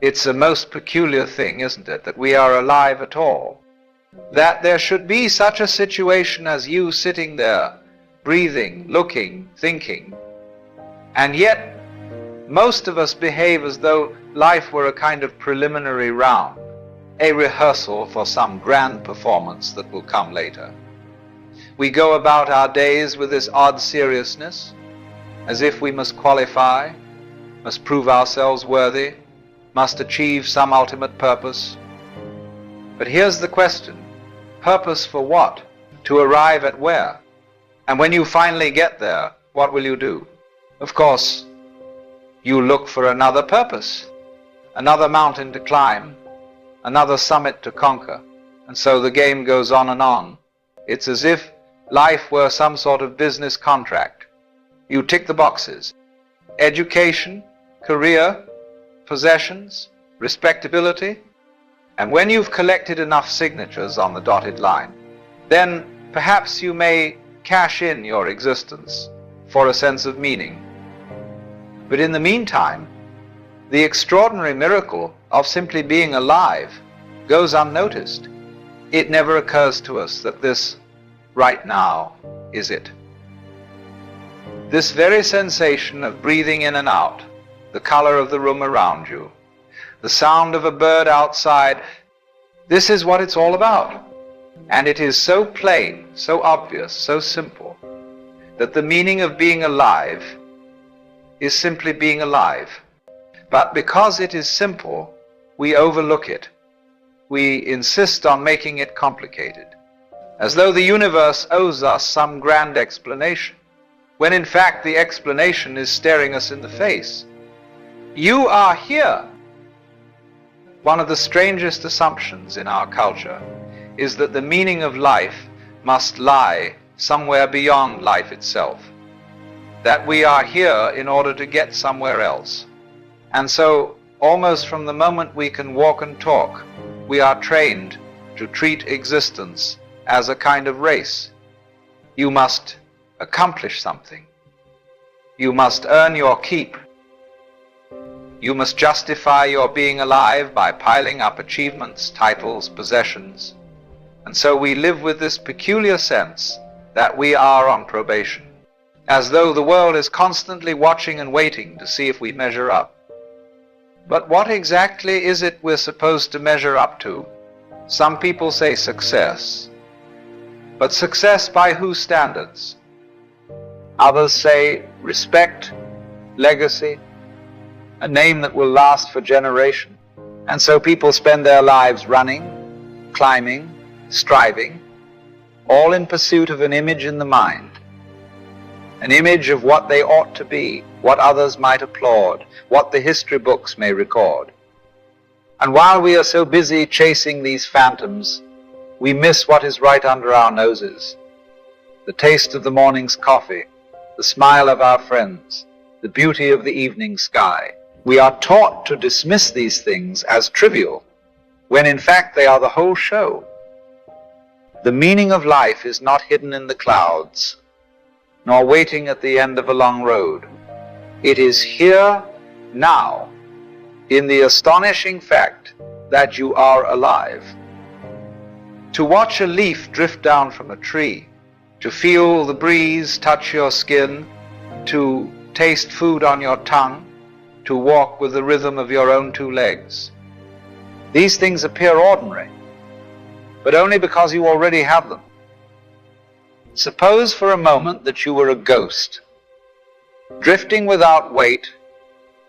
It's a most peculiar thing, isn't it, that we are alive at all? That there should be such a situation as you sitting there, breathing, looking, thinking, and yet most of us behave as though life were a kind of preliminary round, a rehearsal for some grand performance that will come later. We go about our days with this odd seriousness, as if we must qualify, must prove ourselves worthy, must achieve some ultimate purpose. But here's the question: purpose for what? To arrive at where? And when you finally get there, what will you do? Of course, you look for another purpose, another mountain to climb, another summit to conquer. And so the game goes on and on. It's as if life were some sort of business contract. You tick the boxes: education, career, possessions, respectability. And when you've collected enough signatures on the dotted line, then perhaps you may cash in your existence for a sense of meaning. But in the meantime, the extraordinary miracle of simply being alive goes unnoticed. It never occurs to us that this right now is it. This very sensation of breathing in and out, the color of the room around you, the sound of a bird outside, this is what it's all about. And it is so plain, so obvious, so simple, that the meaning of being alive is simply being alive. But because it is simple, we overlook it. We insist on making it complicated, as though the universe owes us some grand explanation, when in fact the explanation is staring us in the face. You are here. One of the strangest assumptions in our culture is that the meaning of life must lie somewhere beyond life itself, that we are here in order to get somewhere else. And so, almost from the moment we can walk and talk, we are trained to treat existence as a kind of race. You must accomplish something. You must earn your keep. You must justify your being alive by piling up achievements, titles, possessions. And so we live with this peculiar sense that we are on probation, as though the world is constantly watching and waiting to see if we measure up. But what exactly is it we're supposed to measure up to? Some people say success. But success by whose standards? Others say respect, legacy, a name that will last for generations. And so people spend their lives running, climbing, striving, all in pursuit of an image in the mind, an image of what they ought to be, what others might applaud, what the history books may record. And while we are so busy chasing these phantoms, we miss what is right under our noses: the taste of the morning's coffee, the smile of our friends, the beauty of the evening sky. We are taught to dismiss these things as trivial, when in fact they are the whole show. The meaning of life is not hidden in the clouds, nor waiting at the end of a long road. It is here, now, in the astonishing fact that you are alive. To watch a leaf drift down from a tree, to feel the breeze touch your skin, to taste food on your tongue, to walk with the rhythm of your own two legs. These things appear ordinary, but only because you already have them. Suppose for a moment that you were a ghost, drifting without weight,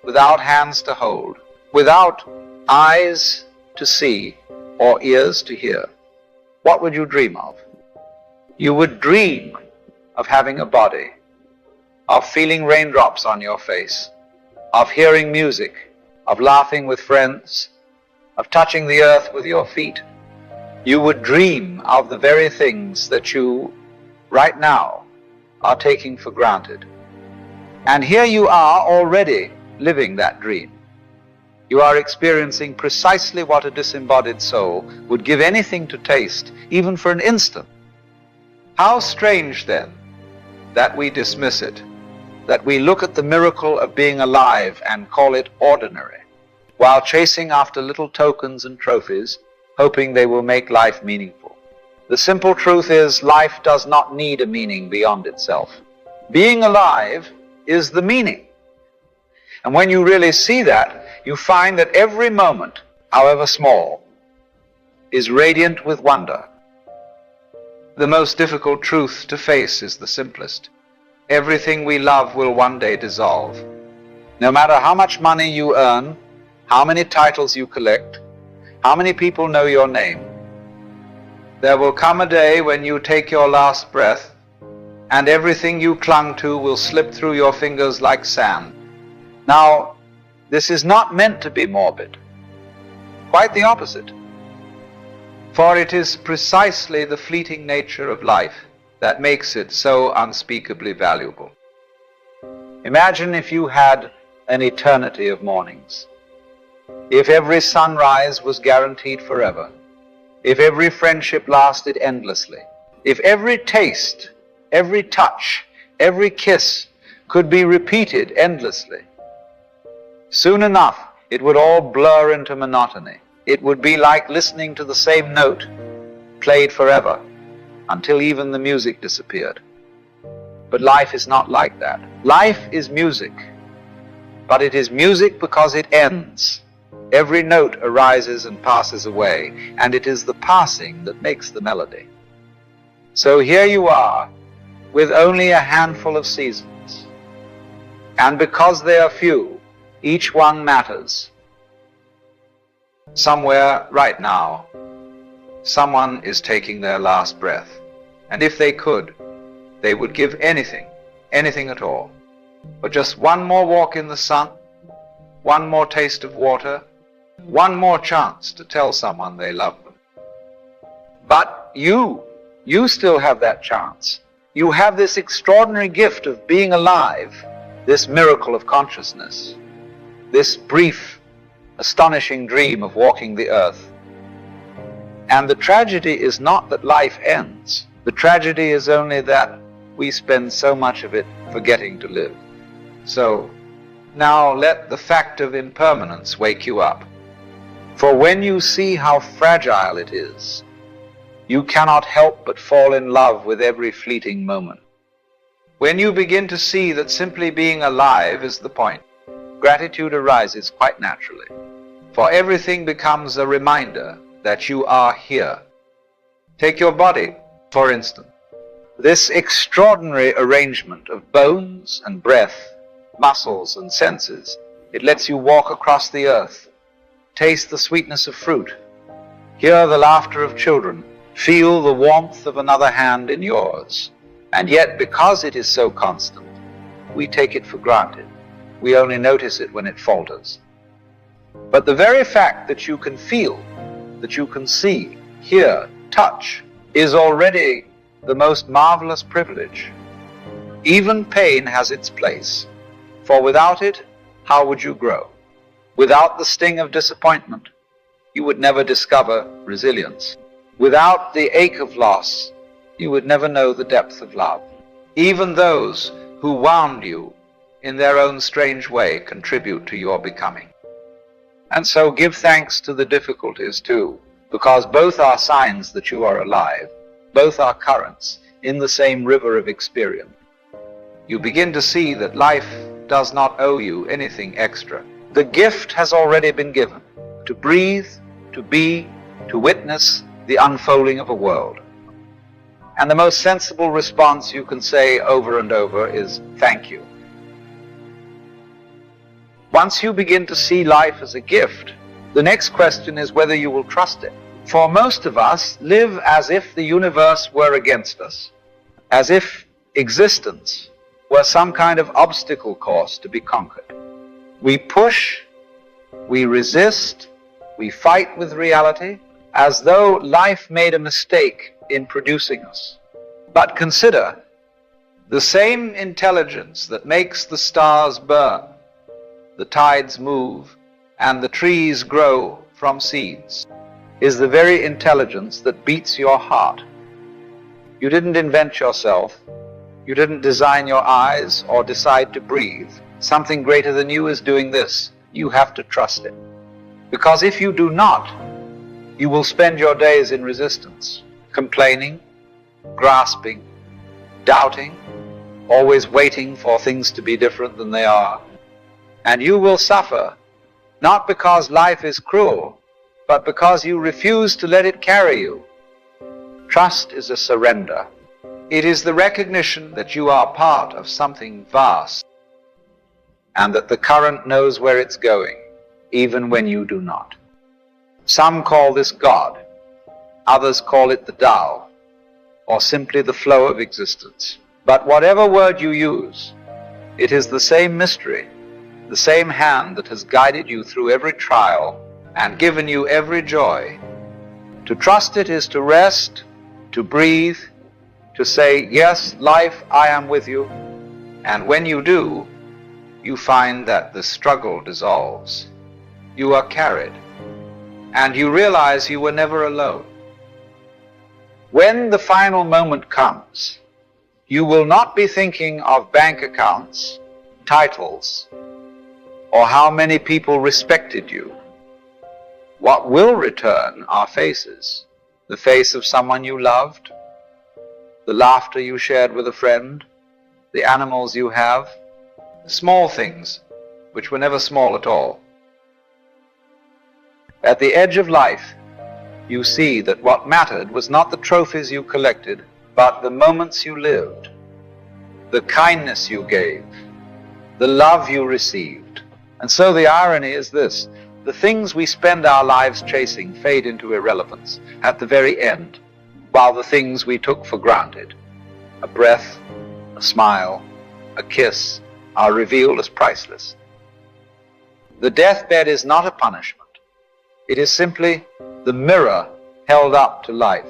without hands to hold, without eyes to see or ears to hear. What would you dream of? You would dream of having a body, of feeling raindrops on your face, of hearing music, of laughing with friends, of touching the earth with your feet. You would dream of the very things that you, right now, are taking for granted. And here you are already living that dream. You are experiencing precisely what a disembodied soul would give anything to taste, even for an instant. How strange, then, that we dismiss it, that we look at the miracle of being alive and call it ordinary. while chasing after little tokens and trophies, hoping they will make life meaningful. The simple truth is, life does not need a meaning beyond itself. Being alive is the meaning. And when you really see that, you find that every moment, however small, is radiant with wonder. The most difficult truth to face is the simplest. Everything we love will one day dissolve. No matter how much money you earn, how many titles you collect, how many people know your name, there will come a day when you take your last breath, and everything you clung to will slip through your fingers like sand. Now, this is not meant to be morbid. Quite the opposite. For it is precisely the fleeting nature of life that makes it so unspeakably valuable. Imagine if you had an eternity of mornings. If every sunrise was guaranteed forever. If every friendship lasted endlessly. If every taste, every touch, every kiss could be repeated endlessly. Soon enough, it would all blur into monotony. It would be like listening to the same note, played forever, until even the music disappeared. But life is not like that. Life is music, but it is music because it ends. Every note arises and passes away, and it is the passing that makes the melody. So here you are, with only a handful of seasons. And because they are few, each one matters. Somewhere, right now, someone is taking their last breath. And if they could, they would give anything, anything at all, for just one more walk in the sun, one more taste of water, one more chance to tell someone they love them. But you still have that chance. You have this extraordinary gift of being alive, this miracle of consciousness, this brief, astonishing dream of walking the earth. And the tragedy is not that life ends. The tragedy is only that we spend so much of it forgetting to live. So now let the fact of impermanence wake you up. For when you see how fragile it is, you cannot help but fall in love with every fleeting moment. When you begin to see that simply being alive is the point, gratitude arises quite naturally. For everything becomes a reminder that you are here. Take your body, for instance. This extraordinary arrangement of bones and breath, muscles and senses, it lets you walk across the earth, taste the sweetness of fruit, hear the laughter of children, feel the warmth of another hand in yours. And yet, because it is so constant, we take it for granted. We only notice it when it falters. But the very fact that you can feel, that you can see, hear, touch, is already the most marvelous privilege. Even pain has its place, for without it, how would you grow? Without the sting of disappointment, you would never discover resilience. Without the ache of loss, you would never know the depth of love. Even those who wound you in their own strange way contribute to your becoming. And so give thanks to the difficulties too, because both are signs that you are alive. Both are currents in the same river of experience. You begin to see that life does not owe you anything extra. The gift has already been given, to breathe, to be, to witness the unfolding of a world. And the most sensible response you can say over and over is, thank you. Once you begin to see life as a gift, the next question is whether you will trust it. For most of us live as if the universe were against us, as if existence were some kind of obstacle course to be conquered. We push, we resist, we fight with reality, as though life made a mistake in producing us. But consider, the same intelligence that makes the stars burn, the tides move, and the trees grow from seeds, is the very intelligence that beats your heart. You didn't invent yourself. You didn't design your eyes or decide to breathe. Something greater than you is doing this. You have to trust it. Because if you do not, you will spend your days in resistance, complaining, grasping, doubting, always waiting for things to be different than they are. And you will suffer, not because life is cruel, but because you refuse to let it carry you. Trust is a surrender. It is the recognition that you are part of something vast, and that the current knows where it's going, even when you do not. Some call this God, others call it the Tao, or simply the flow of existence. But whatever word you use, it is the same mystery, the same hand that has guided you through every trial and given you every joy. To trust it is to rest, to breathe, to say, yes, life, I am with you. And when you do, you find that the struggle dissolves. You are carried, and you realize you were never alone. When the final moment comes, you will not be thinking of bank accounts, titles, or how many people respected you. What will return are faces, the face of someone you loved, the laughter you shared with a friend, the animals you have, small things which were never small at all. At the edge of life, you see that what mattered was not the trophies you collected, but the moments you lived, the kindness you gave, the love you received. And so the irony is this: the things we spend our lives chasing fade into irrelevance at the very end, while the things we took for granted, a breath, a smile, a kiss, are revealed as priceless. The deathbed is not a punishment. It is simply the mirror held up to life.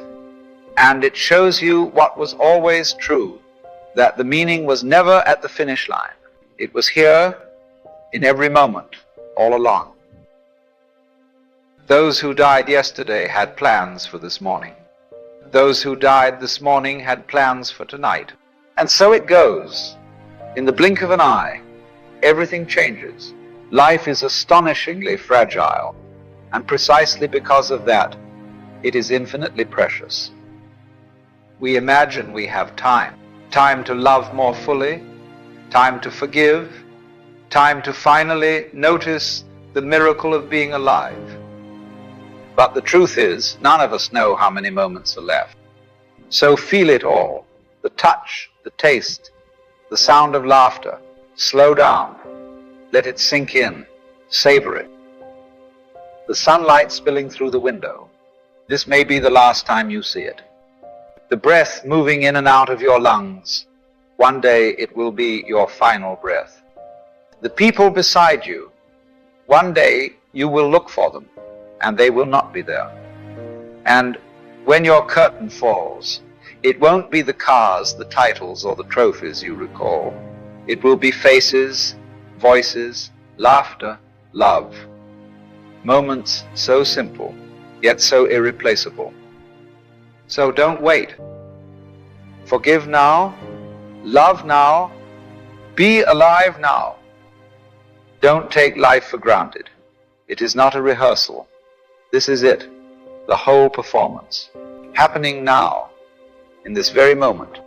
And it shows you what was always true, that the meaning was never at the finish line. It was here in every moment, all along. Those who died yesterday had plans for this morning. Those who died this morning had plans for tonight. And so it goes. In the blink of an eye, everything changes. Life is astonishingly fragile, and precisely because of that, it is infinitely precious. We imagine we have time to love more fully, time to forgive, time to finally notice the miracle of being alive. But the truth is, none of us know how many moments are left. So feel it all, the touch, the taste, the sound of laughter. Slow down, let it sink in, savor it. The sunlight spilling through the window. This may be the last time you see it. The breath moving in and out of your lungs. One day it will be your final breath. The people beside you. One day you will look for them, and they will not be there. And when your curtain falls, it won't be the cars, the titles, or the trophies you recall. It will be faces, voices, laughter, love. Moments so simple, yet so irreplaceable. So don't wait. Forgive now, love now, be alive now. Don't take life for granted. It is not a rehearsal. This is it, the whole performance, happening now, in this very moment.